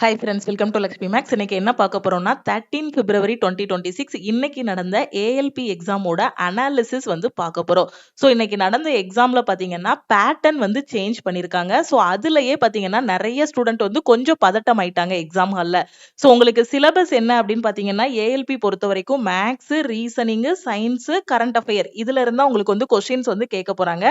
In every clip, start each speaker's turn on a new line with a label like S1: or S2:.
S1: Hi friends, welcome to Lakshmi maths. இன்னைக்கு என்ன பார்க்க போறோம்னா 13 பிப்ரவரி 2026 இன்னைக்கு நடந்த ஏஎல்பி எக்ஸாமோட அனாலிசிஸ் வந்து பார்க்க போறோம். ஸோ இன்னைக்கு நடந்த எக்ஸாம்ல பார்த்தீங்கன்னா பேட்டர்ன் வந்து சேஞ்ச் பண்ணியிருக்காங்க. ஸோ அதுலயே பார்த்தீங்கன்னா நிறைய ஸ்டூடெண்ட் வந்து கொஞ்சம் பதட்டம் ஆயிட்டாங்க எக்ஸாம் ஹாலில். ஸோ உங்களுக்கு சிலபஸ் என்ன அப்படின்னு பார்த்தீங்கன்னா ஏஎல்பி பொறுத்த வரைக்கும் maths, reasoning, science, current affair இதுல இருந்தா உங்களுக்கு வந்து கொஸ்டின்ஸ் வந்து கேட்க போறாங்க.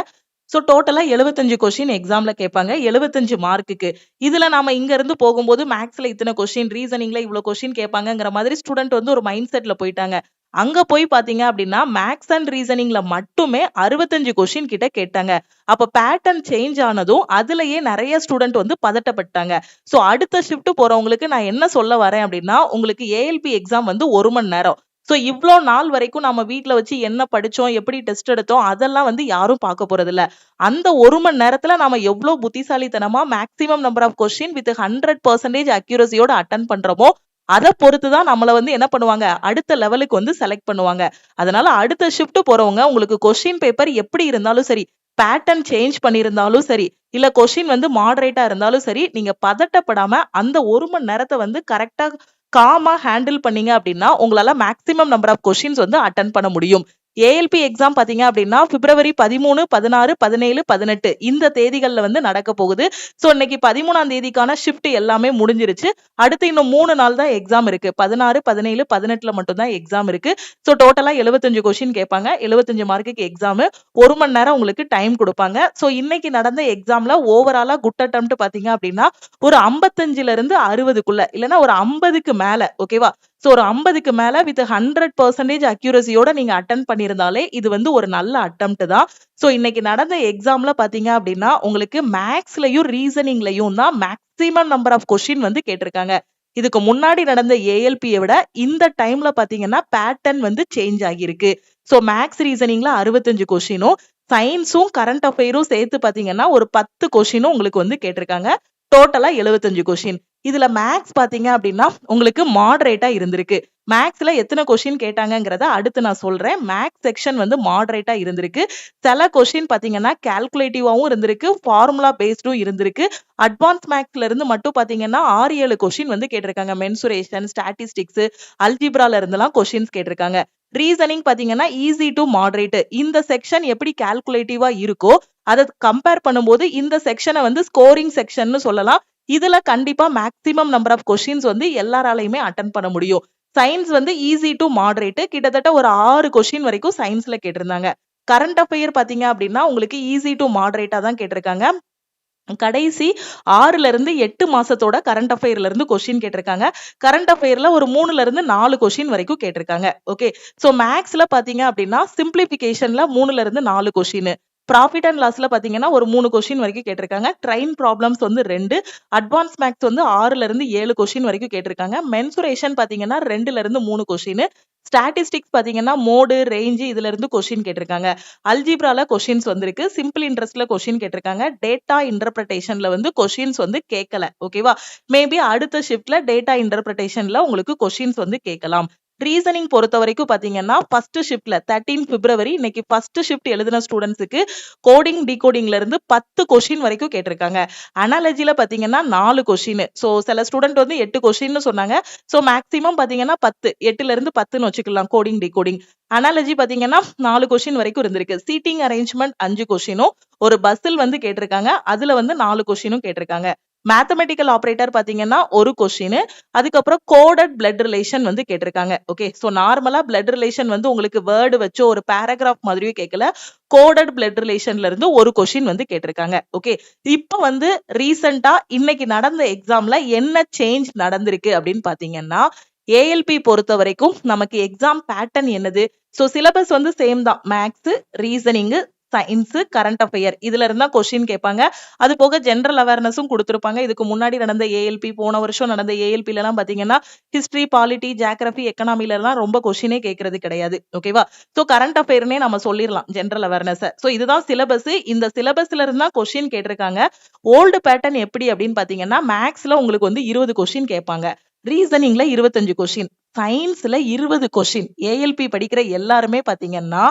S1: ஸோ டோட்டலா 75 கொஸ்டின் எக்ஸாம்ல கேட்பாங்க 75 மார்க்குக்கு. இதுல நாம இங்க இருந்து போகும்போது மேக்ஸ்ல இத்தனை கொஸ்டின், ரீசனிங்ல இவ்வளவு கொஸ்டின் கேட்பாங்கங்கிற மாதிரி ஸ்டூடெண்ட் வந்து ஒரு மைண்ட் செட்ல போயிட்டாங்க. அங்க போய் பாத்தீங்க அப்படின்னா மேக்ஸ் அண்ட் ரீசனிங்ல மட்டுமே 65 கொஸ்டின் கிட்ட கேட்டாங்க. அப்ப பேட்டர்ன் சேஞ்ச் ஆனதும் அதுலயே நிறைய ஸ்டூடெண்ட் வந்து பதட்டப்பட்டாங்க. சோ அடுத்த ஷிஃப்ட் போறவங்களுக்கு நான் என்ன சொல்ல வரேன் அப்படின்னா, உங்களுக்கு ஏஎல்பி எக்ஸாம் வந்து 1 மணி நேரம். சோ இவ்ளோ நாள் வரைக்கும் நம்ம வீட்ல வச்சு என்ன படிச்சோம், எப்படி டெஸ்ட் எடுத்தோம் அதெல்லாம் வந்து யாரும் பார்க்க போறது இல்ல. அந்த 1 மணி நேரத்துல நாம எவ்வளவு புத்திசாலித்தனமா maximum number of question with 100% அக்யூரசியோட அட்டன் பண்றோமோ அதை பொறுத்துதான் நம்மள வந்து என்ன பண்ணுவாங்க, அடுத்த லெவலுக்கு வந்து செலக்ட் பண்ணுவாங்க. அதனால அடுத்த ஷிஃப்ட் போறவங்க உங்களுக்கு கொஸ்டின் பேப்பர் எப்படி இருந்தாலும் சரி, பேட்டர்ன் சேஞ்ச் பண்ணியிருந்தாலும் சரி, இல்ல கொஸ்டின் வந்து மாடரேட்டா இருந்தாலும் சரி, நீங்க பதட்டப்படாம அந்த 1 மணி நேரத்தை வந்து கரெக்டா காமா ஹேண்டில் பண்ணீங்க அப்படின்னா உங்களால மேக்ஸிமம் நம்பர் ஆஃப் கொஸ்டின்ஸ் வந்து அட்டன் பண்ண முடியும். ஏஎல்பி எக்ஸாம் பாத்தீங்க அப்படின்னா பிப்ரவரி 13, 16, 17, 18 இந்த தேதிகள்ல வந்து நடக்க போகுது. சோ இன்னைக்கு 13ஆம் தேதிக்கான ஷிஃப்ட் எல்லாமே முடிஞ்சிருச்சு. அடுத்து இன்னும் 3 நாள் தான் எக்ஸாம் இருக்கு. 16, 17, 18ல மட்டும் தான் எக்ஸாம் இருக்கு. சோ டோட்டலா 75 கொஸ்டின் கேட்பாங்க. 75 மார்க்குக்கு எக்ஸாம். 1 மணி நேரம் உங்களுக்கு டைம் கொடுப்பாங்க. சோ இன்னைக்கு நடந்த எக்ஸாம்ல ஓவராலா குட் அட்டெம்ப்ட் பாத்தீங்க அப்படின்னா ஒரு 55ல இருந்து 60க்குள்ள இல்லைன்னா ஒரு 50க்கு மேல. ஓகேவா? சோ ஒரு 50க்கு மேல வித் 100% அக்யூரசியோட நீங்க அட்டன் பண்ணியிருந்தாலே இது வந்து ஒரு நல்ல அட்டெம்ப்ட் தான். சோ இன்னைக்கு நடந்த எக்ஸாம்ல பாத்தீங்க அப்படின்னா உங்களுக்கு மேக்ஸ்லயும் ரீசனிங்லயும் தான் மேக்ஸிமம் நம்பர் ஆஃப் கொஸ்டின் வந்து கேட்டிருக்காங்க. இதுக்கு முன்னாடி நடந்த ஏஎல்பியை விட இந்த டைம்ல பாத்தீங்கன்னா பேட்டர்ன் வந்து சேஞ்ச் ஆகியிருக்கு. சோ மேக்ஸ் ரீசனிங்ல 65 கொஸ்டினும், சயின்ஸும் கரண்ட் அஃபேரும் சேர்த்து பாத்தீங்கன்னா ஒரு 10 கொஸ்டினும் உங்களுக்கு வந்து கேட்டிருக்காங்க. டோட்டலா 75 கொஸ்டின். இதுல மேக்ஸ் பாத்தீங்க அப்படின்னா உங்களுக்கு மாடரேட்டா இருந்திருக்கு. மேக்ஸ்ல எத்தனை கொஸ்டின் கேட்டாங்கங்கிறத அடுத்து நான் சொல்றேன். மேக்ஸ் செக்ஷன் வந்து மாடரேட்டா இருந்திருக்கு. சில கொஸ்டின் பாத்தீங்கன்னா கால்குலேட்டிவாவும் இருந்திருக்கு, ஃபார்முலா பேஸ்டும் இருந்திருக்கு. அட்வான்ஸ் மேக்ஸ்ல இருந்து மட்டும் பாத்தீங்கன்னா 6-7 கொஸ்டின் வந்து கேட்டிருக்காங்க. மென்சுரேஷன், ஸ்டாட்டிஸ்டிக்ஸ், அல்ஜிப்ரால இருந்தெல்லாம் கொஸ்டின்ஸ் கேட்டிருக்காங்க. ரீசனிங் பாத்தீங்கன்னா ஈஸி டு மாடரேட். இந்த செக்ஷன் எப்படி கால்குலேட்டிவா இருக்கோ அதை கம்பேர் பண்ணும்போது இந்த செக்ஷனை வந்து ஸ்கோரிங் செக்ஷன் சொல்லலாம். இதுல கண்டிப்பா மேக்ஸிமம் நம்பர் ஆஃப் கொஸ்டின்ஸ் வந்து எல்லாராலையுமே அட்டன் பண்ண முடியும். சயின்ஸ் வந்து ஈஸி டு மாடரேட். கிட்டத்தட்ட ஒரு 6 கொஸ்டின் வரைக்கும் சயின்ஸ்ல கேட்டிருந்தாங்க. கரண்ட் அஃபேர் பாத்தீங்க அப்படின்னா உங்களுக்கு ஈஸி டு மாடரேட்டா தான் கேட்டிருக்காங்க. கடைசி 6ல இருந்து 8 மாசத்தோட கரண்ட் அஃபேர்ல இருந்து கொஸ்டின் கேட்டிருக்காங்க. கரண்ட் அஃபேர்ல ஒரு 3ல இருந்து 4 கொஸ்டின் வரைக்கும் கேட்டிருக்காங்க. ஓகே. சோ மேக்ஸ்ல பாத்தீங்க அப்படின்னா சிம்பிளிபிகேஷன்ல 3ல இருந்து 4 கொஸ்டின், ப்ராஃபிட் அண்ட் லாஸ்ல பாத்தீங்கன்னா ஒரு 3 கொஸ்டின் வரைக்கும் கேட்டிருக்காங்க. ட்ரெயின் ப்ராப்ளம்ஸ் வந்து 2, அட்வான்ஸ் மேக்ஸ் வந்து 6ல இருந்து 7 கொஸ்டின் வரைக்கும் கேட்டிருக்காங்க. மென்சுரேஷன் பாத்தீங்கன்னா 2ல இருந்து 3 கொஸ்டின், ஸ்டாட்டிஸ்டிக்ஸ் பாத்தீங்கன்னா மோடு, ரேஞ்ச் இதுல இருந்து கொஸ்டின் கேட்டிருக்காங்க. அல்ஜிப்ரால கொஸ்டின்ஸ் வந்திருக்கு. சிம்பிள் இன்ட்ரெஸ்ட்ல கொஸ்டின் கேட்டிருக்காங்க. டேட்டா இன்டர்பிரேஷன்ல வந்து கொஸ்டின்ஸ் வந்து கேட்கல. ஓகேவா? மேபி அடுத்த ஷிஃப்ட்ல டேட்டா இன்டர்பிரேஷன்ல உங்களுக்கு கொஸ்டின்ஸ் வந்து கேட்கலாம். ரீசனிங் பொறுத்த வரைக்கும் பாத்தீங்கன்னா ஃபர்ஸ்ட் ஷிஃப்ட்ல 13 பிப்ரவரி இன்னைக்கு ஃபர்ஸ்ட் ஷிஃப்ட் எழுதின ஸ்டூடெண்ட்ஸுக்கு கோடிங், டிகோடிங்ல இருந்து 10 கொஸ்டின் வரைக்கும் கேட்டிருக்காங்க. அனாலஜில பாத்தீங்கன்னா 4 கொஸ்டின். சோ சில ஸ்டூடெண்ட் வந்து 8 கொஸ்டின் சொன்னாங்க. சோ மேக்ஸிமம் பாத்தீங்கன்னா 10, 8ல இருந்து 10ன்னு வச்சுக்கலாம். Coding, decoding. அனாலஜி பாத்தீங்கன்னா 4 கொஸ்டின் வரைக்கும் இருந்திருக்கு. சீட்டிங் அரேஞ்ச்மெண்ட் 5 கொஸ்டினும், ஒரு பஸ்ஸில் வந்து கேட்டிருக்காங்க. அதுல வந்து 4 கொஸ்டினும் கேட்டிருக்காங்க. மேத்தமெட்டிக்கல் ஆபரேட்டர் பாத்தீங்கன்னா ஒரு கொஸ்டின், அதுக்கப்புறம் கோடட் பிளட் ரிலேஷன் வந்து கேட்டிருக்காங்க. ஓகே. சோ நார்மலா பிளட் ரிலேஷன் வந்து உங்களுக்கு வேர்டு வச்சு ஒரு பேராகிராஃப் மாதிரியே கேட்கல. கோடட் பிளட் ரிலேஷன்ல இருந்து ஒரு கொஸ்டின் வந்து கேட்டிருக்காங்க. ஓகே. இப்போ வந்து ரீசெண்டா இன்னைக்கு நடந்த எக்ஸாம்ல என்ன சேஞ்ச் நடந்திருக்கு அப்படின்னு பாத்தீங்கன்னா, ஏஎல்பி பொறுத்த வரைக்கும் நமக்கு எக்ஸாம் பேட்டர்ன் என்னது? சோ சிலபஸ் வந்து சேம் தான். Maths, reasoning, science, current affair இதுல இருந்தா கொஸ்டின் கேட்பாங்க. அது போக ஜெனரல் அவேர்னஸும் கொடுத்திருப்பாங்க. இதுக்கு முன்னாடி நடந்த ஏஎல்பி, போன வருஷம் நடந்த ஏஎல்பில எல்லாம் பாத்தீங்கன்னா ஹிஸ்டரி, பாலிட்டி, ஜியோகிராபி, எக்கனாமில எல்லாம் ரொம்ப கொஸ்டினே கேட்கறது கிடையாது. ஓகேவா? சோ கரண்ட் அஃபேர்னே நம்ம சொல்லிடலாம் ஜெனரல் அவேர்னஸ். சோ இதுதான் சிலபஸ். இந்த சிலபஸ்ல இருந்தா கொஸ்டின் கேட்டிருக்காங்க. ஓல்டு பேட்டர்ன் எப்படி அப்படின்னு பாத்தீங்கன்னா மேக்ஸ்ல உங்களுக்கு வந்து 20 கொஸ்டின் கேட்பாங்க. ரீசனிங்ல 25 கொஸ்டின், சயின்ஸ்ல 20 கொஸ்டின். ஏஎல்பி படிக்கிற எல்லாருமே பாத்தீங்கன்னா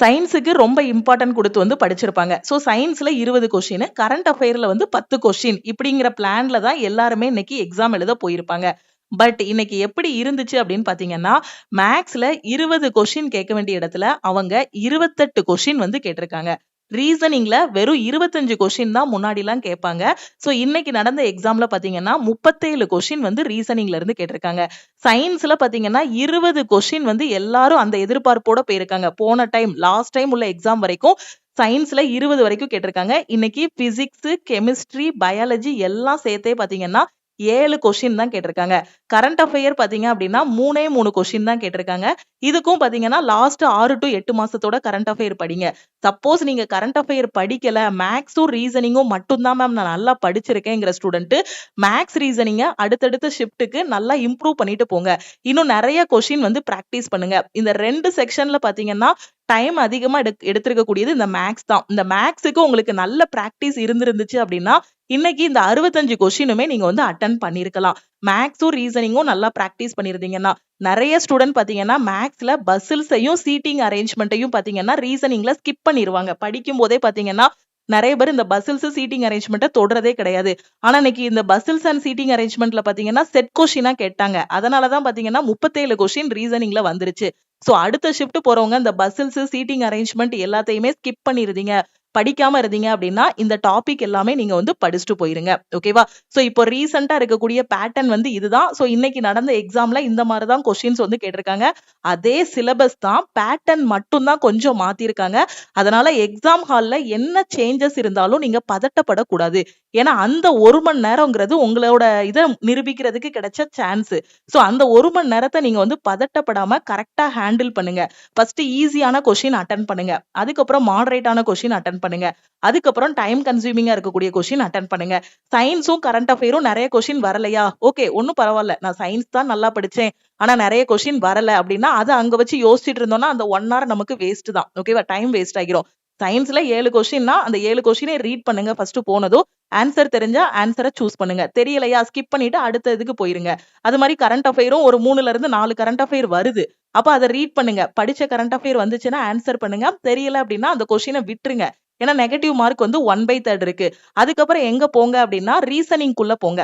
S1: சயின்ஸுக்கு ரொம்ப இம்பார்ட்டன்ட் கொடுத்து வந்து படிச்சிருப்பாங்க. ஸோ சயின்ஸ்ல 20 கொஸ்டின், கரண்ட் அஃபேர்ல வந்து 10 கொஸ்டின் இப்படிங்கிற பிளான்ல தான் எல்லாருமே இன்னைக்கு எக்ஸாம் எழுத போயிருப்பாங்க. பட் இன்னைக்கு எப்படி இருந்துச்சு அப்படின்னு பாத்தீங்கன்னா, மேக்ஸ்ல 20 கொஸ்டின் கேட்க வேண்டிய இடத்துல அவங்க 28 கொஸ்டின் வந்து கேட்டிருக்காங்க. ரீசனிங்ல வெறும் 25 கொஸ்டின் தான் முன்னாடிலாம் கேட்பாங்க. ஸோ இன்னைக்கு நடந்த எக்ஸாம்ல பாத்தீங்கன்னா 37 கொஸ்டின் வந்து ரீசனிங்ல இருந்து கேட்டிருக்காங்க. சயின்ஸ்ல பாத்தீங்கன்னா 20 கொஸ்டின் வந்து எல்லாரும் அந்த எதிர்பார்ப்போட போயிருக்காங்க. போன டைம் லாஸ்ட் டைம் உள்ள எக்ஸாம் வரைக்கும் சயின்ஸ்ல 20 வரைக்கும் கேட்டிருக்காங்க. இன்னைக்கு பிசிக்ஸ், கெமிஸ்ட்ரி, பயாலஜி எல்லாம் சேர்த்தே பாத்தீங்கன்னா 7 கொஸ்டின் தான் கேட்டிருக்காங்க. கரண்ட் அஃபேர் பாத்தீங்க அப்படின்னா 3 கொஸ்டின் தான் கேட்டிருக்காங்க. இதுக்கும் பாத்தீங்கன்னா லாஸ்ட் 6 to 8 மாசத்தோட கரண்ட் அஃபேர் படிங்க. சப்போஸ் நீங்க கரண்ட் அஃபேர் படிக்கல, மேக்ஸும் ரீசனிங்கும் மட்டும் தான் மேம் நான் நல்லா படிச்சிருக்கேங்கிற ஸ்டூடெண்ட் மேக்ஸ் ரீசனிங்க அடுத்தடுத்த ஷிஃப்ட்டுக்கு நல்லா இம்ப்ரூவ் பண்ணிட்டு போங்க. இன்னும் நிறைய கொஸ்டின் வந்து பிராக்டிஸ் பண்ணுங்க. இந்த 2 செக்ஷன்ல பாத்தீங்கன்னா டைம் அதிகமா எடுத்திருக்கக்கூடியது இந்த மேக்ஸ் தான். இந்த மேக்ஸுக்கு உங்களுக்கு நல்ல பிராக்டிஸ் இருந்துச்சு அப்படின்னா இன்னைக்கு இந்த 65 கொஸ்டினுமே நீங்க வந்து அட்டன் பண்ணிருக்கலாம். மேக்ஸும் ரீசனிங்கும் நல்லா பிராக்டிஸ் பண்ணிருந்தீங்கன்னா நிறைய ஸ்டூடெண்ட் பாத்தீங்கன்னா மேக்ஸ்ல பசில்ஸையும் சீட்டிங் அரேஞ்ச்மெண்ட்டையும் பாத்தீங்கன்னா ரீசனிங்ல ஸ்கிப் பண்ணிருவாங்க. படிக்கும் போதே பாத்தீங்கன்னா நிறைய பேர் இந்த பசில்ஸ் சீட்டிங் அரேஞ்ச்மெண்ட்டை தொடரதே கிடையாது. ஆனா இன்னைக்கு இந்த பசில்ஸ் அண்ட் சீட்டிங் அரேஞ்ச்மெண்ட்ல பாத்தீங்கன்னா செட் கொஸ்டினா கேட்டாங்க. அதனாலதான் பாத்தீங்கன்னா 37 கொஸ்டின் ரீசனிங்ல வந்துருச்சு. சோ அடுத்த ஷிஃப்ட் போறவங்க இந்த பசில்ஸ், சீட்டிங் அரேஞ்ச்மெண்ட் எல்லாத்தையுமே ஸ்கிப் பண்ணிருந்தீங்க, படிக்காம இருந்தீங்க அப்படின்னா இந்த டாபிக் எல்லாமே நீங்க வந்து படிச்சுட்டு போயிருங்க. ஓகேவா? சோ இப்போ ரீசெண்டா இருக்கக்கூடிய பேட்டர்ன் வந்து இதுதான். சோ இன்னைக்கு நடந்த எக்ஸாம்ல இந்த மாதிரி தான் கொஸ்டின்ஸ் வந்து கேட்டிருக்காங்க. அதே சிலபஸ் தான், பேட்டர்ன் மட்டும் தான் கொஞ்சம் மாத்திருக்காங்க. அதனால எக்ஸாம் ஹால்ல என்ன சேஞ்சஸ் இருந்தாலும் நீங்க பதட்டப்படக்கூடாது. ஏன்னா அந்த 1 மணி நேரம்ங்கிறது உங்களோட இதை நிரூபிக்கிறதுக்கு கிடைச்ச சான்ஸ். சோ அந்த 1 மணி நேரத்தை நீங்க வந்து பதட்டப்படாம கரெக்டா ஹேண்டில் பண்ணுங்க. ஃபர்ஸ்ட் ஈஸியான கொஸ்டின் அட்டன் பண்ணுங்க. அதுக்கப்புறம் மாடரேட்டான கொஸ்டின் அட்டன் பண்ணுங்க. அதுக்கப்புறம் டைம் கன்சியூமிங்கா இருக்கக்கூடிய கொஸ்டின் அட்டன் பண்ணுங்க. சயின்ஸும் கரண்ட் அஃபேரும் நிறைய கொஸ்டின் வரலையா? ஓகே, ஒன்னும் பரவாயில்ல. நான் சயின்ஸ் தான் நல்லா படிச்சேன், ஆனா நிறைய கொஸ்டின் வரல அப்படின்னா அதை அங்க வச்சு யோசிச்சுட்டு இருந்தோம்னா அந்த 1 hour நமக்கு வேஸ்ட் தான். ஓகேவா? டைம் வேஸ்ட் ஆகிரும். சயின்ஸ்ல 7 கொஸ்டின்னா அந்த 7 கொஸ்டினை ரீட் பண்ணுங்க. ஃபர்ஸ்ட் போனதும் ஆன்சர் தெரிஞ்சா ஆன்சரை சூஸ் பண்ணுங்க. தெரியலையா ஸ்கிப் பண்ணிட்டு அடுத்த இதுக்கு போயிருங்க. அது மாதிரி கரண்ட் அஃபேரும் ஒரு 3ல இருந்து 4 கரண்ட் அஃபேர் வருது. அப்ப அதை ரீட் பண்ணுங்க. படிச்ச கரண்ட் அஃபேர் வந்துச்சுன்னா ஆன்சர் பண்ணுங்க. தெரியல அப்படின்னா அந்த கொஸ்டினை விட்டுருங்க. ஏன்னா நெகட்டிவ் மார்க் வந்து 1/3 இருக்கு. அதுக்கப்புறம் எங்க போங்க அப்படின்னா ரீசனிங் குள்ள போங்க.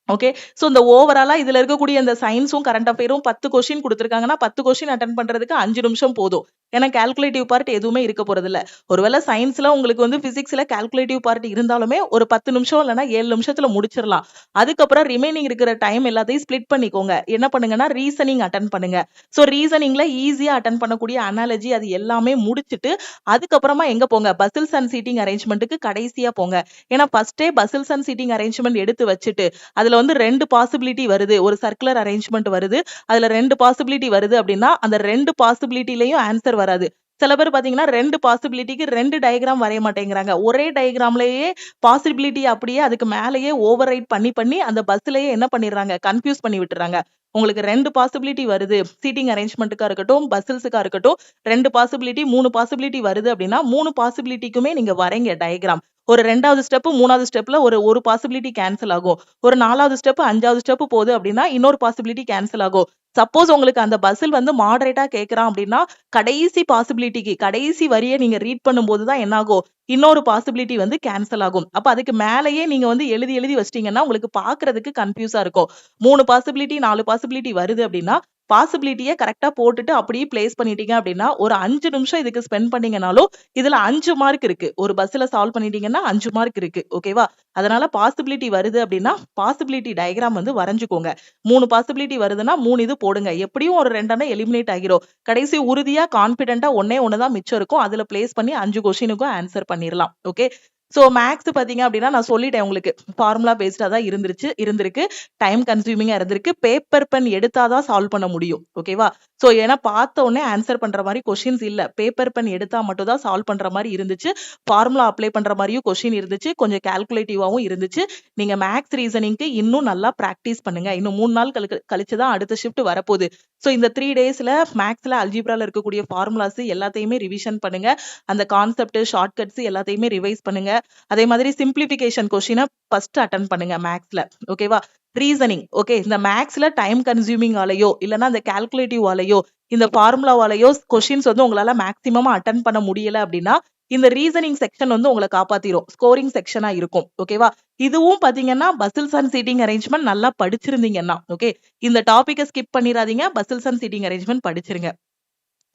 S1: ஓகே. சோ இந்த ஓவராலா இதுல இருக்கக்கூடிய இந்த சயின்ஸும் கரண்ட் அஃபேரும் 10 கொஸ்டின் கொடுத்திருக்காங்கன்னா 10 கொஸ்டின் அட்டன் பண்றதுக்கு 5 நிமிஷம் போதும். ஏன்னா கால்குலேட்டிவ் பார்ட் எதுவுமே இருக்க போறது இல்ல. ஒருவேளை சயின்ஸ்ல உங்களுக்கு வந்து பிசிக்ஸ்ல கால்குலேட்டிவ் பார்ட் இருந்தாலுமே ஒரு 10 நிமிஷம் இல்லைன்னா 7 நிமிஷத்துல முடிச்சிடலாம். அதுக்கப்புறம் ரிமைனிங் இருக்கிற டைம் எல்லாத்தையும் ஸ்பிளிட் பண்ணிக்கோங்க. என்ன பண்ணுங்கன்னா ரீசனிங் அட்டன் பண்ணுங்க. சோ ரீசனிங்ல ஈஸியா அட்டன் பண்ணக்கூடிய அனாலஜி அது எல்லாமே முடிச்சிட்டு அதுக்கப்புறமா எங்க போங்க? பசில்ஸ் அண்ட் சீட்டிங் அரேஞ்ச்மெண்ட்டுக்கு கடைசியா போங்க. ஏன்னா ஃபர்ஸ்டே பசில்ஸ் அண்ட் சீட்டிங் அரேஞ்ச்மெண்ட் எடுத்து வச்சுட்டு அதுல வந்து 2 பாசிபிலிட்டி வருது. ஒரு சர்க்குலர் அரேஞ்ச்மெண்ட் வருது. அதுல 2 பாசிபிலிட்டி வருது அப்படின்னா அந்த 2 பாசிபிலிட்டிலயும் ஆன்சர் வராது. சில பேர் பாத்தீங்கன்னா 2 பாசிபிலிட்டிக்கு 2 டயகிராம் வரைய மாட்டேங்கிறாங்க. ஒரே டயகிராம்லயே பாசிபிலிட்டி அப்படியே அதுக்கு மேலேயே ஓவர் ரைட் பண்ணி அந்த பஸ்லயே என்ன பண்ணிடுறாங்க? கன்ஃபியூஸ் பண்ணி விட்டுறாங்க. உங்களுக்கு 2 பாசிபிலிட்டி வருது. சீட்டிங் அரேஞ்ச்மெண்ட்டுக்கா இருக்கட்டும், பசில்ஸுக்கா இருக்கட்டும் 2 பாசிபிலிட்டி 3 பாசிபிலிட்டி வருது அப்படின்னா 3 பாசிபிலிட்டிக்குமே நீங்க வரைங்க டயகிராம். ஒரு 2வது ஸ்டெப் 3வது ஸ்டெப்ல ஒரு பாசிபிலிட்டி கேன்சல் ஆகும். ஒரு 4வது ஸ்டெப் 5வது ஸ்டெப் போகுது அப்படின்னா இன்னொரு பாசிபிலிட்டி கேன்சல் ஆகும். சப்போஸ் உங்களுக்கு அந்த பசில் வந்து மாடரேட்டா கேட்கறான் அப்படின்னா கடைசி பாசிபிலிட்டிக்கு கடைசி வரியை நீங்க ரீட் பண்ணும்போது தான் என்ன ஆகும்? இன்னொரு பாசிபிலிட்டி வந்து கேன்சல் ஆகும். அப்ப அதுக்கு மேலேயே நீங்க வந்து எழுதி வச்சிட்டீங்கன்னா உங்களுக்கு பாக்குறதுக்கு கன்ஃபியூஸா இருக்கும். 3 பாசிபிலிட்டி 4 பாசிபிலிட்டி வருது அப்படின்னா பாசிபிலிட்டியை கரெக்டா போட்டுட்டு அப்படியே பிளேஸ் பண்ணிட்டீங்க அப்படின்னா ஒரு 5 நிமிஷம் இதுக்கு ஸ்பெண்ட் பண்ணீங்கனாலும் இதுல 5 மார்க் இருக்கு. ஒரு பஸ்ல சால்வ் பண்ணிட்டீங்கன்னா 5 மார்க் இருக்கு. ஓகேவா? அதனால பாசிபிலிட்டி வருது அப்படின்னா பாசிபிலிட்டி டயகிராம் வந்து வரைஞ்சுக்கோங்க. 3 பாசிபிலிட்டி வருதுன்னா 3 இது போடுங்க. எப்படியும் ஒரு 2 எலிமினேட் ஆகிரும். கடைசி உறுதியா கான்பிடென்ட்டா ஒன்னே தான் மிச்சம் இருக்கும். அதுல பிளேஸ் பண்ணி 5 கொஸ்டினுக்கும் ஆன்சர் பண்ணிடலாம். ஓகே. சோ மேக்ஸ் பாத்தீங்க அப்படின்னா நான் சொல்லிட்டேன் உங்களுக்கு. ஃபார்முலா பேஸ்டா தான் இருந்திருக்கு. டைம் கன்சியூமிங்கா இருந்திருக்கு. பேப்பர் பென் எடுத்தாதான் சால்வ் பண்ண முடியும். ஓகேவா? சோ ஏன்னா பார்த்த உடனே ஆன்சர் பண்ற மாதிரி கொஸ்டின்ஸ் இல்ல. பேப்பர் பென் எடுத்தா மட்டும் தான் சால்வ் பண்ற மாதிரி இருந்துச்சு. ஃபார்முலா அப்ளை பண்ற மாதிரியும் கொஸ்டின் இருந்துச்சு. கொஞ்சம் கால்குலேட்டிவாவும் இருந்துச்சு. நீங்க மேக்ஸ் ரீசனிங்க்கு இன்னும் நல்லா பிராக்டிஸ் பண்ணுங்க. இன்னும் 3 நாள் கழிச்சு தான் அடுத்த ஷிஃப்ட் வரப்போகுது. சோ இந்த 3 டேஸ்ல மேக்ஸ்ல அல்ஜிப்ரால இருக்கக்கூடிய ஃபார்முலாஸ் எல்லாத்தையுமே ரிவிஷன் பண்ணுங்க. அந்த கான்செப்ட், ஷார்ட்கட்ஸ் எல்லாத்தையுமே ரிவைஸ் பண்ணுங்க. அதே மாதிரி சிம்பிளிபிகேஷன் கொஸ்டினை ஃபர்ஸ்ட் அட்டன் பண்ணுங்க மேக்ஸ்ல. ஓகேவா? ரீசனிங் ஓகே, இந்த மேக்ஸ்ல டைம் கன்சியூமிங் ஆலையோ இல்லைன்னா இந்த கால்குலேட்டிவ் ஆலையோ இந்த ஃபார்முலாவாலையோ கொஸ்டின்ஸ் வந்து உங்களால மேக்ஸிமமா அட்டன் பண்ண முடியல அப்படின்னா இந்த ரீசனிங் செக்ஷன் வந்து உங்களை காப்பாத்திரும். ஸ்கோரிங் செக்ஷனா இருக்கும். ஓகேவா? இதுவும் பாத்தீங்கன்னா பசில்ஸ் அண்ட் சீட்டிங் அரேஞ்ச்மெண்ட் நல்லா படிச்சிருந்தீங்கன்னா ஓகே, இந்த டாபிக்கை ஸ்கிப் பண்ணிடாதீங்க. பசில்ஸ் அண்ட் சீட்டிங் அரேஞ்ச்மெண்ட் படிச்சிருங்க.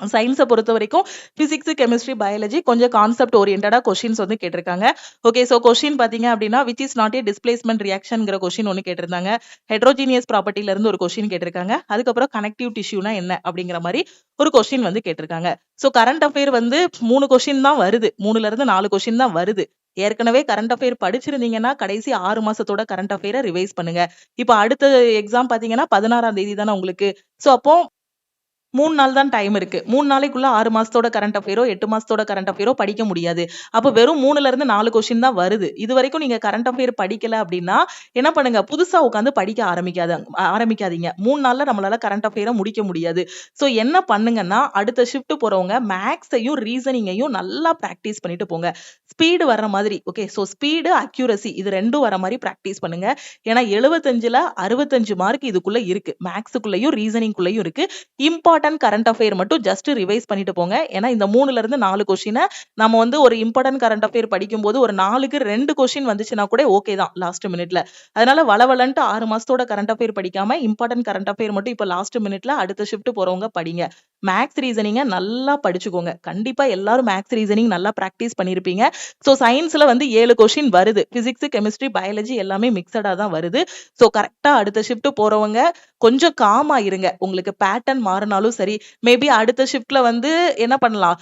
S1: சயின்ஸை பொறுத்த வரைக்கும் பிசிக்ஸ், கெமிஸ்ட்ரி, பயாலஜி கொஞ்சம் கான்செப்ட் ஓரியன்டா கொஸ்டின்ஸ் வந்து கேட்டிருக்காங்க. ஓகே, சோ கொஸ்டின் பாத்தீங்க அப்படின்னா which is not a displacement ரியாக்ஷன்ங்கிற கொஸ்டின் ஒன்னு கேட்டிருந்தாங்க. ஹெட்ரோஜீனியஸ் ப்ராப்பர்ட்டில இருந்து ஒரு கொஸ்டின் கேட்டிருக்காங்க. அதுக்கப்புறம் கனெக்டிவ் டிஷ்யூனா என்ன அப்படிங்கிற மாதிரி ஒரு கொஸ்டின் வந்து கேட்டிருக்காங்க. சோ கரண்ட் அஃபேர் வந்து 3 கொஸ்டின் தான் வருது, 3ல இருந்து 4 கொஸ்டின் தான் வருது. ஏற்கனவே கரண்ட் அஃபேர் படிச்சிருந்தீங்கன்னா கடைசி 6 மாசத்தோட கரண்ட் அஃபேரை ரிவைஸ் பண்ணுங்க. இப்ப அடுத்த எக்ஸாம் பாத்தீங்கன்னா 16ஆம் தேதி தானே உங்களுக்கு. சோ அப்போ 3 நாள் தான் டைம் இருக்கு. 3 நாளைக்குள்ள 6 மாசத்தோட கரண்ட் அஃபேரோ 8 மாசத்தோட கரண்ட் அஃபேரோ படிக்க முடியாது. அப்ப வெறும் 3ல இருந்து 4 கொஸ்டின் தான் வருது. இது வரைக்கும் நீங்க கரண்ட் அஃபேர் படிக்கல அப்படின்னா என்ன பண்ணுங்க, புதுசா உட்காந்து படிக்க ஆரம்பிக்காதீங்க. 3 நாள்ல நம்மளால கரண்ட் அஃபேரை முடிக்க முடியாது. சோ என்ன பண்ணுங்கன்னா அடுத்த ஷிஃப்ட் போறவங்க மேக்ஸையும் ரீசனிங்கையும் நல்லா பிராக்டிஸ் பண்ணிட்டு போங்க. ஸ்பீடு வர்ற மாதிரி ஓகே. சோ ஸ்பீடு, அக்யூரசி இது ரெண்டும் வர மாதிரி பிராக்டிஸ் பண்ணுங்க. ஏன்னா 75ல 65 மார்க் இதுக்குள்ள இருக்கு. மேக்ஸுக்குள்ளயும் ரீசனிங்குள்ளயும் இருக்கு. இம்பார்ட்டன்ட் கரண்ட் அஃபேர் மட்டும் ஜஸ்ட் ரிவைஸ் பண்ணிட்டு போங்க. ஏன்னா இந்த 3ல இருந்து 4 கொஸ்டினை நம்ம வந்து ஒரு இம்பார்ட்டன்ட் கரண்ட் அஃபேர் படிக்கும்போது ஒரு 4க்கு 2 கொஸ்டின் வந்துச்சுன்னா கூட ஓகே தான் லாஸ்ட் மினிட்ல. அதனால வளவலன்ட்டு 6 மாசத்தோட கரண்ட் அஃபேர் படிக்காம இம்பார்ட்டன்ட் கரண்ட் அஃபேர் மட்டும் இப்ப லாஸ்ட் மினிட்ல அடுத்த ஷிஃப்ட் போறவங்க படிங்க. மேக்ஸ் ரீசனிங்க நல்லா படிச்சுக்கோங்க. கண்டிப்பா எல்லாரும் மேக்ஸ் ரீசனிங் நல்லா பிராக்டிஸ் பண்ணிருப்பீங்க. சோ சயின்ஸ்ல வந்து 7 கொஸ்டின் வருது. பிசிக்ஸ், கெமிஸ்ட்ரி, பயாலஜி எல்லாமே மிக்சடா தான் வருது. சோ கரெக்டா அடுத்த ஷிஃப்ட் போறவங்க கொஞ்சம் காமா இருங்க. உங்களுக்கு பேட்டர்ன் மாறினாலும் சரி, மேபி அடுத்த ஷிஃப்ட்ல வந்து என்ன பண்ணலாம்,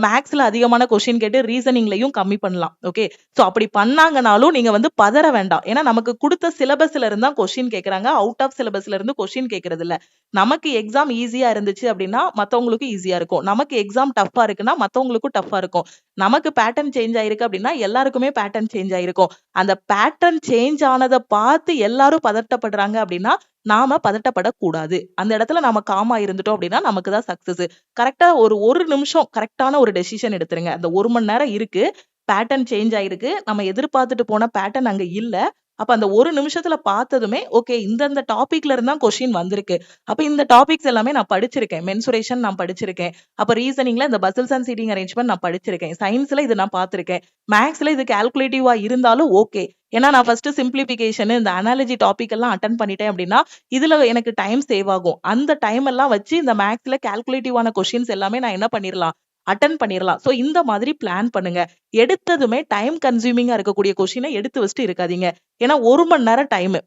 S1: மேக்ஸ்ல அதிகமான கொஸ்டின் கேட்டு ரீசனிங்லயும் கம்மி பண்ணலாம். ஓகே, சோ அப்படி பண்ணாங்கனாலும் நீங்க வந்து பதற வேண்டாம். ஏன்னா நமக்கு கொடுத்த சிலபஸ்ல இருந்தா கொஸ்டின் கேக்குறாங்க, அவுட் ஆஃப் சிலபஸ்ல இருந்து கொஸ்டின் கேக்குறது இல்ல. நமக்கு எக்ஸாம் ஈஸியா இருந்துச்சு அப்படின்னா மத்தவங்களுக்கு ஈஸியா இருக்கும். நமக்கு எக்ஸாம் டஃபா இருக்குன்னா மத்தவங்களுக்கும் டஃபா இருக்கும். நமக்கு பேட்டர்ன் சேஞ்ச் ஆயிருக்கு அப்படின்னா எல்லாருக்குமே பேட்டர்ன் சேஞ்ச் ஆயிருக்கும். அந்த பேட்டர்ன் சேஞ்ச் ஆனதை பார்த்து எல்லாரும் பதட்டப்படுறாங்க அப்படின்னா நாம பதட்டப்படக்கூடாது. அந்த இடத்துல நாம காமா இருந்துட்டோம் அப்படின்னா நமக்கு தான் சக்சஸ். கரெக்டா ஒரு நிமிஷம் கரெக்டான ஒரு டெசிஷன் எடுத்துருங்க. அந்த 1 மணி நேரம் இருக்கு, பேட்டர்ன் சேஞ்ச் ஆயிருக்கு, நம்ம எதிர்பார்த்துட்டு போன பேட்டர்ன் அங்க இல்ல. அப்ப அந்த 1 நிமிஷத்துல பார்த்ததுமே ஓகே, இந்த டாபிக்ல இருந்தா கொஸ்டின் வந்திருக்கு. அப்ப இந்த டாபிக்ஸ் எல்லாமே நான் படிச்சிருக்கேன். மென்சுரேஷன் நான் படிச்சிருக்கேன். அப்ப ரீசனிங்ல இந்த பசில்ஸ் அண்ட் சீட்டிங் அரேஞ்ச்மெண்ட் நான் படிச்சிருக்கேன். சயின்ஸ்ல இது நான் பார்த்திருக்கேன். மேக்ஸ்ல இது கால்குலேட்டிவா இருந்தாலும் ஓகே. ஏன்னா நான் ஃபர்ஸ்ட் சிம்பிளிபிகேஷன் இந்த அனாலஜி டாபிக் எல்லாம் அட்டன் பண்ணிட்டேன் அப்படின்னா இதுல எனக்கு டைம் சேவ் ஆகும். அந்த டைம் எல்லாம் வச்சு இந்த மேக்ஸ்ல கால்குலேட்டிவான கொஸ்டின்ஸ் எல்லாமே நான் என்ன பண்ணிரலாம், அட்டன் பண்ணிரலாம். சோ இந்த மாதிரி பிளான் பண்ணுங்க. எடுத்ததுமே டைம் கன்சியூமிங்கா இருக்கக்கூடிய கொஸ்டினை எடுத்து வச்சுட்டு இருக்காதீங்க. ஏன்னா 1 மணி நேரம் டைம்.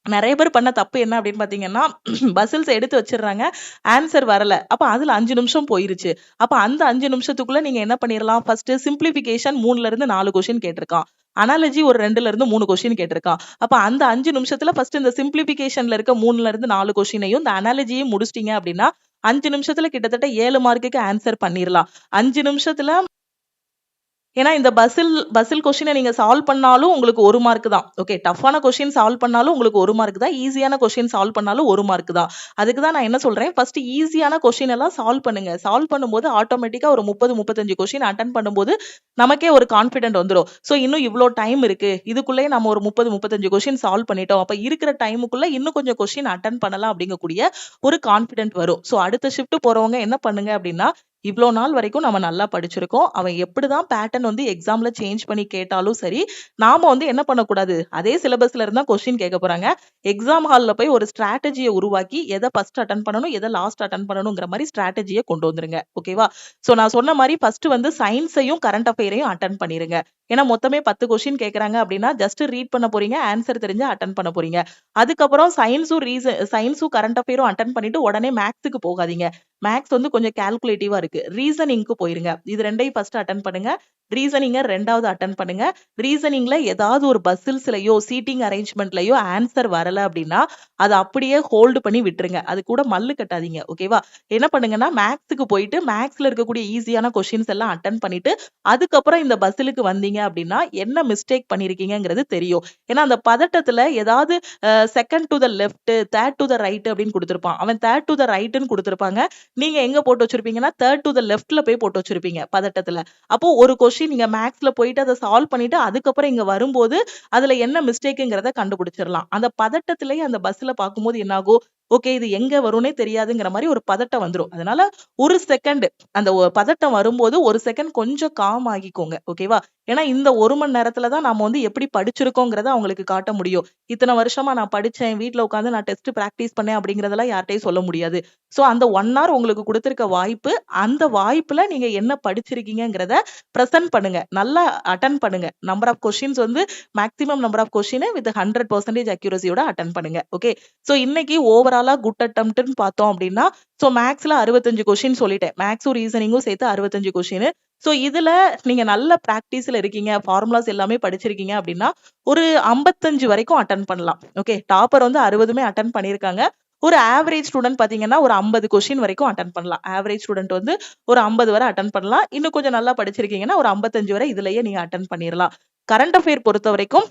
S1: நிறைய பேர் பண்ண தப்பு என்ன அப்படின்னு பாத்தீங்கன்னா பசில்ஸ் எடுத்து வச்சிடுறாங்க, ஆன்சர் வரல. அப்ப அதுல 5 நிமிஷம் போயிருச்சு. அப்ப அந்த 5 நிமிஷத்துக்குள்ள நீங்க என்ன பண்ணிடலாம், ஃபர்ஸ்ட் சிம்பிளிபிகேஷன் 3ல இருந்து 4 கொஸ்டின் கேட்டிருக்கான், அனாலஜி ஒரு 2ல இருந்து 3 கொஸ்டின் கேட்டிருக்கான். அப்ப அந்த 5 நிமிஷத்துல ஃபர்ஸ்ட் இந்த சிம்பிளிபிகேஷன்ல இருக்க 3ல இருந்து 4 கொஸ்டினையும் இந்த அனாலஜியும் முடிச்சிட்டீங்க அப்படின்னா 5 நிமிஷத்துல கிட்டத்தட்ட 7 மார்க்குக்கு ஆன்சர் பண்ணிரலாம். 5 நிமிஷத்துல. ஏன்னா இந்த பசில் கொஸ்டினை நீங்க சால்வ் பண்ணாலும் உங்களுக்கு 1 மார்க் தான். ஓகே, டஃப்பான கொஸ்டின் சால்வ் பண்ணாலும் உங்களுக்கு 1 மார்க் தான். ஈஸியான கொஸ்டின் சால்வ் பண்ணாலும் 1 மார்க் தான். அதுக்கு தான் நான் என்ன சொல்றேன், ஃபர்ஸ்ட் ஈஸியான கொஸ்டின் எல்லாம் சால்வ் பண்ணுங்க. சால்வ் பண்ணும்போது ஆட்டோமேட்டிக்கா ஒரு 30-35 கொஸ்டின் அட்டன் பண்ணும்போது நமக்கே ஒரு கான்ஃபிடென்ட் வந்துடும். சோ இன்னும் இவ்வளோ டைம் இருக்கு, இதுக்குள்ளேயே நம்ம ஒரு 30-35 கொஸ்டின் சால்வ் பண்ணிட்டோம். அப்ப இருக்கிற டைமுக்குள்ள இன்னும் கொஞ்சம் கொஸ்டின் அட்டன் பண்ணலாம் அப்படிங்கக்கூடிய ஒரு கான்ஃபிடென்ட் வரும். சோ அடுத்த ஷிஃப்ட் போறவங்க என்ன பண்ணுங்க அப்படின்னா, இவ்வளோ நாள் வரைக்கும் நம்ம நல்லா படிச்சிருக்கோம். அவன் எப்படிதான் பேட்டர்ன் வந்து எக்ஸாம்ல சேஞ்ச் பண்ணி கேட்டாலும் சரி, நாம வந்து என்ன பண்ணக்கூடாது, அதே சிலபஸ்ல இருந்தா கொஸ்டின் கேட்க போறாங்க. எக்ஸாம் ஹால்ல போய் ஒரு ஸ்ட்ராட்டஜியை உருவாக்கி எதை ஃபர்ஸ்ட் அட்டன் பண்ணணும், எதை லாஸ்ட் அட்டன் பண்ணணுங்கிற மாதிரி ஸ்ட்ராட்டஜியை கொண்டு வந்துருங்க. ஓகேவா? சோ நான் சொன்ன மாதிரி ஃபர்ஸ்ட் வந்து சயின்ஸையும் கரண்ட் அஃபேரையும் அட்டன் பண்ணிருங்க. ஏன்னா மொத்தமே 10 கொஸ்டின் கேட்கறாங்க அப்படின்னா ஜஸ்ட் ரீட் பண்ண போறீங்க, ஆன்சர் தெரிஞ்சு அட்டன் பண்ண போறீங்க. அதுக்கப்புறம் சயின்ஸும் கரண்ட் அஃபேரும் அட்டன் பண்ணிட்டு உடனே மேக்ஸுக்கு போகாதீங்க. மேக்ஸ் வந்து கொஞ்சம் கால்குலேட்டிவா இருக்கு. ரீசனிங்க்கு போயிருங்க. இது ரெண்டையும் ஃபர்ஸ்ட் அட்டன் பண்ணுங்க. ரீசனிங்க 2வது அட்டன் பண்ணுங்க. ரீசனிங்ல ஏதாவது ஒரு பசில்ஸ்லயோ சீட்டிங் அரேஞ்ச்மெண்ட்லயோ ஆன்சர் வரல அப்படின்னா அதை அப்படியே ஹோல்டு பண்ணி விட்டுருங்க. அது கூட மல்லு கட்டாதீங்க. ஓகேவா? என்ன பண்ணுங்கன்னா மேக்ஸுக்கு போயிட்டு மேக்ஸ்ல இருக்கக்கூடிய ஈஸியான கொஸ்டின்ஸ் எல்லாம் அட்டன் பண்ணிட்டு அதுக்கப்புறம் இந்த பசிலுக்கு வந்தீங்க அப்படின்னா என்ன மிஸ்டேக் பண்ணிருக்கீங்கிறது தெரியும். ஏன்னா அந்த பதட்டத்துல ஏதாவது second to the left, third to the right அப்படின்னு கொடுத்திருப்பான். அவன் தேர்ட் டு த ரைட்னு கொடுத்திருப்பாங்க. நீங்க எங்க போட்டு வச்சிருப்பீங்கன்னா தேர்ட் டு த லெஃப்ட்ல போய் போட்டு வச்சிருப்பீங்க பதட்டத்துல. அப்போ ஒரு கொஸ்டின் நீங்க மேக்ஸ்ல போயிட்டு அதை சால்வ் பண்ணிட்டு அதுக்கப்புறம் இங்க வரும்போது அதுல என்ன மிஸ்டேக்குங்கிறத கண்டுபிடிச்சிடலாம். அந்த பதட்டத்திலேயே அந்த பஸ்ல பார்க்கும்போது என்ன ஆகும், ஓகே இது எங்க வரும்னே தெரியாதுங்கிற மாதிரி ஒரு பதட்டம் வந்துரும். அதனால ஒரு செகண்ட் அந்த பதட்டம் வரும்போது ஒரு செகண்ட் கொஞ்சம் காம் ஆகிக்கோங்க. ஓகேவா? ஏன்னா இந்த 1 மணி நேரத்துல தான் நாம வந்து எப்படி படிச்சிருக்கோங்கிறத அவங்களுக்கு காட்ட முடியும். இத்தனை வருஷமா நான் படிச்சேன், வீட்ல உட்கார்ந்து நான் டெஸ்ட் பிராக்டிஸ் பண்ணேன் அப்படிங்கிறதெல்லாம் யார்ட்டயும் சொல்ல முடியாது. சோ அந்த 1 ஹவர் உங்களுக்கு குடுத்திருக்க வாய்ப்பு, அந்த வாய்ப்புல நீங்க என்ன படிச்சிருக்கீங்கங்கிறத பிரசன்ட் பண்ணுங்க. நல்லா அட்டெண்ட் பண்ணுங்க. நம்பர் ஆஃப் கொஸ்டின்ஸ் வந்து maximum number of question with 100% அக்யூரசியோட அட்டெண்ட் பண்ணுங்க. ஓகே. சோ இன்னைக்கு ஓவராலா குட் அட்டெம்ப்ட்னு பார்த்தோம் அப்படின்னா, சோ மேக்ஸ்ல 65 கொஸ்டின் சொல்லிட்டேன். மேக்ஸும் ரீசனிங்கும் சேர்த்து 65 கொஸ்டின். சோ இதுல நீங்க நல்ல பிராக்டிஸ்ல இருக்கீங்க, ஃபார்முலாஸ் எல்லாமே படிச்சிருக்கீங்க அப்படின்னா, ஒரு 55 வரைக்கும் அட்டெண்ட் பண்ணலாம். ஓகே. டாப்பர் வந்து 60மே அட்டெண்ட் பண்ணியிருக்காங்க. ஒரு ஆவரேஜ் ஸ்டூடண்ட் பாத்தீங்கன்னா ஒரு 50 கொஸ்டின் வரைக்கும் அட்டெண்ட் பண்ணலாம். ஆவரேஜ் ஸ்டூடண்ட் வந்து ஒரு 50 வரை அட்டெண்ட் பண்ணலாம். இன்னும் கொஞ்சம் நல்லா படிச்சிருக்கீங்கன்னா ஒரு 55 வரை இதுலயே நீங்க அட்டெண்ட் பண்ணிரலாம். கரண்ட் அஃபேர் பொறுத்த வரைக்கும்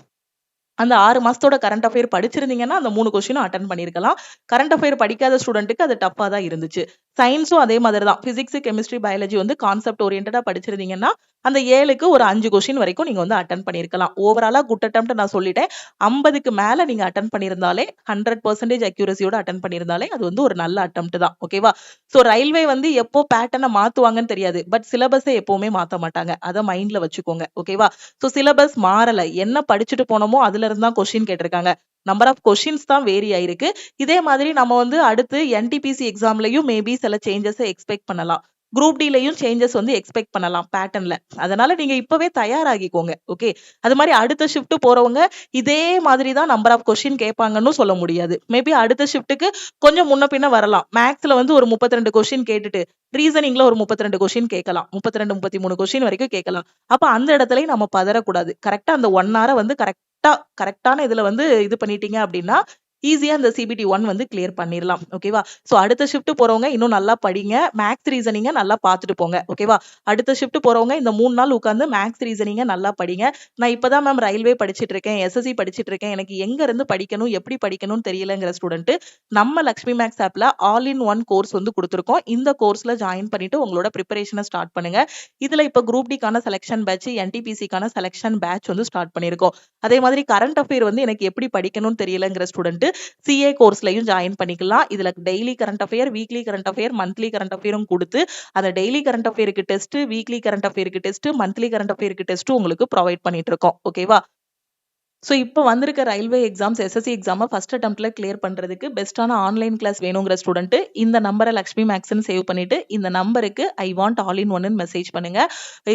S1: அந்த 6 மாசத்தோட கரண்ட் அஃபேர் படிச்சிருந்தீங்கன்னா, அந்த 3 கொஸ்டினும் அட்டெண்ட் பண்ணியிருக்கலாம். கரண்ட் அஃபேர் படிக்காத ஸ்டூடண்ட்க்கு அது டஃப்பா தான் இருந்துச்சு. சயின்ஸும் அதே மாதிரி தான். பிசிக்ஸ், கெமிஸ்ட்ரி, பயாலஜி வந்து கான்செப்ட் ஓரியன்டடா படிச்சிருந்தீங்கன்னா, அந்த 7க்கு ஒரு 5 கொஸ்டின் வரைக்கும் நீங்க வந்து அட்டெண்ட் பண்ணியிருக்கலாம். ஓவராலா குட் அட்டெம்ப்ட் நான் சொல்லிட்டேன். 50க்கு மேல நீங்க அட்டெண்ட் பண்ணியிருந்தாலே 100% அக்யூரசியோட அட்டெண்ட் பண்ணியிருந்தாலே அது வந்து ஒரு நல்ல அட்டெம்ப்ட் தான். ஓகேவா? சோ ரயில்வே வந்து எப்போ பேட்டர்ன மாத்துவாங்கன்னு தெரியாது. பட் சிலபஸை எப்பவுமே மாத்த மாட்டாங்க. அத மைண்ட்ல வச்சுக்கோங்க. ஓகேவா? சோ சிலபஸ் மாறல. என்ன படிச்சுட்டு போனோமோ அதுல இருந்து தான் கொஸ்டின் கேட்டிருக்காங்க. நம்பர் ஆஃப் கொஸ்டின்ஸ் தான் வேரி ஆயிருக்கு. இதே மாதிரி நம்ம வந்து அடுத்து என்டிபிசி எக்ஸாம்லயும் மேபி சில சேஞ்சஸ் எக்ஸ்பெக்ட் பண்ணலாம். குரூப் டிலயும் சேஞ்சஸ் வந்து எக்ஸ்பெக்ட் பண்ணலாம் பேட்டர்ன்ல. அதனால நீங்க இப்பவே தயாராகிக்கோங்க. ஓகே. அது மாதிரி அடுத்த ஷிஃப்ட் போறவங்க இதே மாதிரி தான் நம்பர் ஆஃப் கொஸ்டின் கேட்பாங்கன்னு சொல்ல முடியாது. மேபி அடுத்த ஷிஃப்ட்டுக்கு கொஞ்சம் முன்ன பின்ன வரலாம். மேக்ஸ்ல வந்து ஒரு 32 கொஸ்டின் கேட்டுட்டு ரீசனிங்ல ஒரு 32 கொஸ்டின் கேட்கலாம். 32, 33 கொஸ்டின் வரைக்கும் கேட்கலாம். அப்ப அந்த இடத்துலயும் நம்ம பதறக்கூடாது. கரெக்ட்டா அந்த 1 ஹார வந்து கரெக்ட்டான இதுல வந்து இது பண்ணிட்டீங்க அப்படின்னா, ஈஸியா அந்த சிபிடி 1 வந்து கிளியர் பண்ணிரலாம். ஓகேவா? சோ அடுத்த ஷிஃப்ட் போறவங்க இன்னும் நல்லா படிங்க. மேத்ஸ், ரீசனிங்க நல்லா பார்த்துட்டு போங்க. ஓகேவா? அடுத்த ஷிஃப்ட் போறவங்க இந்த 3 நாள் உட்கார்ந்து மேத்ஸ், ரீசனிங்க நல்லா படிங்க. நான் இப்பதான் மேம் ரயில்வே படிச்சிட்டு இருக்கேன், எஸ்எஸ்சி படிச்சிட்டு இருக்கேன். எனக்கு எங்க இருந்து படிக்கணும், எப்படி படிக்கணும்னு தெரியலங்கிற ஸ்டூடண்ட் நம்ம லக்ஷ்மி மேக்ஸ் ஆப்ல ஆல் இன் ஒன் கோர்ஸ் வந்து குடுத்திருக்கோம். இந்த கோர்ஸ்ல ஜாயின் பண்ணிட்டு உங்களோட பிரிப்பரேஷன ஸ்டார்ட் பண்ணுங்க. இதுல இப்ப குரூப் டிக்கான செலக்ஷன் பேட்ச், என்டிபிசிக்கான செலக்ஷன் பேட்ச் வந்து ஸ்டார்ட் பண்ணியிருக்கோம். அதே மாதிரி கரண்ட் அஃபேர் வந்து எனக்கு எப்படி படிக்கணும்னு தெரியலங்கிற ஸ்டூடண்ட் சிஏ கோர்ஸ்லயும் ஜாயின் பண்ணிக்கலாம். இதுல daily current affair, weekly current affair, monthly current அஃபேரும் கொடுத்து அந்த டெய்லி கரண்ட் அஃபேருக்கு டெஸ்ட், வீக்லி கரண்ட் அஃபேருக்கு டெஸ்ட், மந்த்லி கரண்ட் அஃபேருக்கு டெஸ்ட் உங்களுக்கு ப்ரொவைட் பண்ணிட்டு இருக்கோம். ஓகேவா? சோ இப்ப வந்திருக்க ரயில்வே எக்ஸாம்ஸ், எஸ்எஸ்சி எக்ஸாம ஃபர்ஸ்ட் அட்டெம்ப்ட்ல கிளியர் பண்றதுக்கு பெஸ்ட்டான ஆன்லைன் கிளாஸ் வேணுங்கிற ஸ்டூடண்ட் இந்த நம்பரை லக்ஷ்மி மேக்ஸ்ன்னு சேவ் பண்ணிட்டு இந்த நம்பருக்கு ஐ வாண்ட் ஆல் இன் ஒன்னு மெசேஜ் பண்ணுங்க.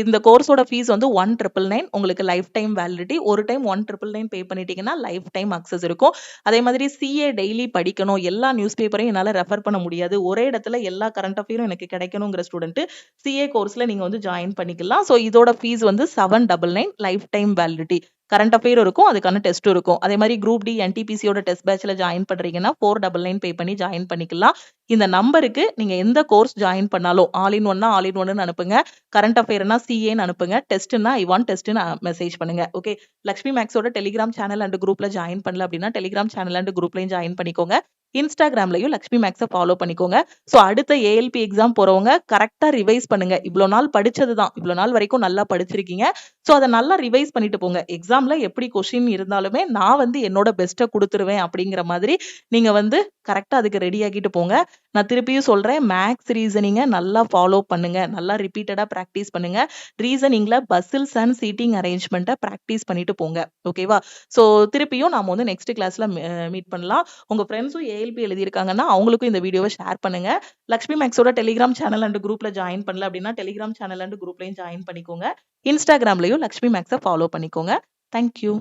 S1: இந்த கோர்ஸோட ஃபீஸ் வந்து 1,999. உங்களுக்கு லைஃப் டைம் வேலிடிட்டி. ஒரு டைம் 1,999 பே பண்ணிட்டீங்கன்னா லைஃப் டைம் அக்சஸ் இருக்கும். அதே மாதிரி சிஏ டெய்லி படிக்கணும், எல்லா நியூஸ் பேப்பரையும் என்னால ரெஃபர் பண்ண முடியாது, ஒரே இடத்துல எல்லா கரண்ட் அஃபேரும் எனக்கு கிடைக்கணுங்கிற ஸ்டூடண்ட் சிஏ கோர்ஸ்ல நீங்க வந்து ஜாயின் பண்ணிக்கலாம். சோ இதோட ஃபீஸ் வந்து 799 life time validity. Current affair இருக்கும், அதுக்கான டெஸ்ட்டும் இருக்கும். அதே மாதிரி குரூப் டி, என்டிபிசியோட டெஸ்ட் பேட்ச்ல ஜாயின் பண்றீங்கன்னா 499 பே பண்ணி ஜாயின் பண்ணிக்கலாம். இந்த நம்பருக்கு நீங்க எந்த கோர்ஸ் ஜாயின் பண்ணாலும் ஆல் இன் ஒன்னா ஆல் இன் ஒன்னு அனுப்புங்க. கரண்ட் அஃபேர்னா சிஏன்னு அனுப்புங்க. டெஸ்ட்னா ஐ வாண்ட் டெஸ்ட்னு மெசேஜ் பண்ணுங்க. ஓகே. லக்ஷ்மி மேக்ஸோட டெலிகிராம் சேனல் அண்ட் குரூப்ல ஜாயின் பண்ணல அப்படின்னா டெலிகிராம் சேனல் அண்ட் குரூப்லயும் ஜாயின் பண்ணிக்கோங்க. இன்ஸ்டாகிராம்லயும் லக்ஷ்மி மேக்ஸை ஃபாலோ பண்ணிக்கோங்க. சோ அடுத்த ஏஎல்பி எக்ஸாம் போறவங்க கரெக்டா ரிவைஸ் பண்ணுங்க. இவ்வளவு நாள் படிச்சதுதான், இவ்வளவு நாள் வரைக்கும் நல்லா படிச்சிருக்கீங்க. சோ அதை நல்லா ரிவைஸ் பண்ணிட்டு போங்க. எக்ஸாம்ல எப்படி கொஸ்டின் இருந்தாலுமே நான் வந்து என்னோட பெஸ்ட்டை கொடுத்துருவேன் அப்படிங்கிற மாதிரி நீங்க வந்து கரெக்டா அதுக்கு ரெடி ஆகிட்டு போங்க. நான் திருப்பியும் சொல்றேன், மேக்ஸ், ரீசனிங்க நல்லா ஃபாலோ பண்ணுங்க. நல்லா ரிப்பீட்டடா பிராக்டிஸ் பண்ணுங்க. ரீசனிங்ல பசில்ஸ் அண்ட் சீட்டிங் அரேஞ்ச்மெண்ட்டை பிராக்டிஸ் பண்ணிட்டு போங்க. ஓகேவா? சோ திருப்பியும் நாம வந்து நெக்ஸ்ட் கிளாஸ்ல மீட் பண்ணலாம். உங்க ஃப்ரெண்ட்ஸும் ஏஎல்பி எழுதியிருக்காங்கன்னா அவங்களுக்கும் இந்த வீடியோவை ஷேர் பண்ணுங்க. லக்ஷ்மி மேக்ஸோட டெலிகிராம் சேனல் அண்ட் குரூப்ல ஜாயின் பண்ணல அப்படின்னா டெலிகிராம் சேனல் அண்ட் குரூப்லயும் ஜாயின் பண்ணிக்கோங்க. இன்ஸ்டாகிராம்லயும் லக்ஷ்மி மேக்ஸை ஃபாலோ பண்ணிக்கோங்க. தேங்க்யூ.